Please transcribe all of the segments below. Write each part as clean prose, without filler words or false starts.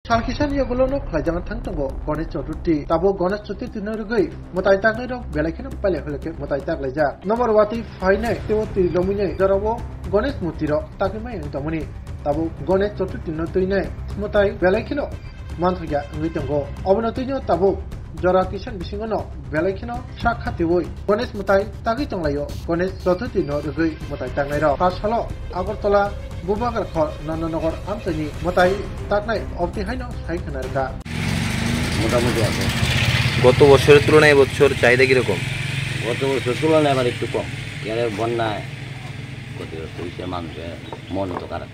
Salkisan Yagolono, Klajaman Tango, Gonet Chotuti, Tabo Gonet Chotuti Norgui, Motaitak Belakin Palek, Motaitak Leja, Nomorwati, Fine, Teoti Domine, Dorabo, Gonet Mutiro, Takima and Domini, Tabo Gonet Chotuti Notine, Motai, Belakino, Mantuga, Ritango, Obonotino Tabo. Jora Kishan Bishingono, Belakino, Shakatiwoi, Gones Mutai, Tagitonglayo, Gones Sotutino, Rui, Mutai Tangairo, Pasalo, Agotola, Bubagar Kor, Nanonogor, Anthony, Mutai, Tagnai, of the Hino, Haikanarga. মোটামুটি আছে গত বছরের তুলনায় এবছর চাহিদা কিরকম? গত বছর তুলনায় আবার একটু কম এর বন্যায় ক্ষতিগ্রস্ত হয়েছে মানুষের মন তো খারাপ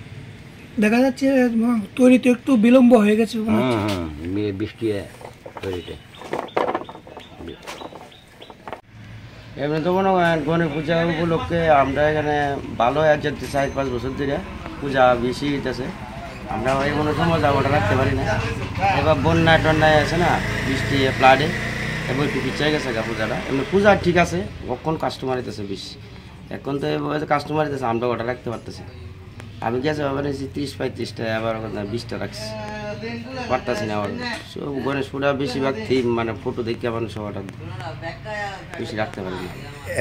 দেখা যাচ্ছে তৈরিতে একটু বিলম্ব হয়ে গেছে বৃষ্টি তৈরিতে এমনি তো মনে হয় গণেশ পূজা উপলক্ষে আমরা এখানে ভালো একজন 4-5 বছর ধরে পূজা বেশি হইতেছে আমরা এই কোনো সময় যাওয়াটা রাখতে পারি না এবার বন্যা টন্যায় আছে না বৃষ্টি ফ্লাডে এবার একটু পিছিয়ে গেছে পূজাটা এমনি পূজা ঠিক আছে কখন কাস্টমার হইতেছে বেশি এখন তো কাস্টমার হইতেছে আমরা ওটা রাখতে পারতেছি আমি গেছে ভাবেছি 30-35টা আবার 20টা রাখছি পারতাছি না আবার গণেশ পূজা বেশিরভাগ থিম মানে ফটো দেখে আমার সবাটা বেশি রাখতে পারি না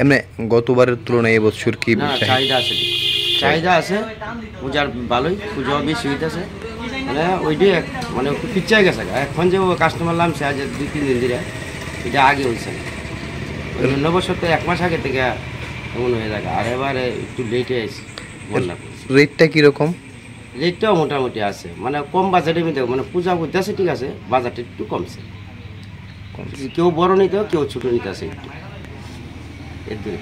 এমনি গতবারের তুলনায় এবছর কি চাহিদা আছে পূজার ভালোই পূজা বেশি হইতেছে মানে ওইটাই মানে একটু পিছিয়ে গেছে এখন যে কাস্টমার নামছে আজ 2-3 দিন ধরে এটা আগে হয়েছে অন্য বছর তো 1 মাস আগে থেকে এমন হয়ে থাকে আর এবারে একটু লেটে আছে বন্যা রেটটা কীরকম? রেটটাও মোটামুটি আছে মানে কম বাজেটের মধ্যে মানে পূজা করতেছে ঠিক আছে বাজারটা একটু কমছে কেউ বড় নিতে কেউ ছোটো নিতে আছে একটু এর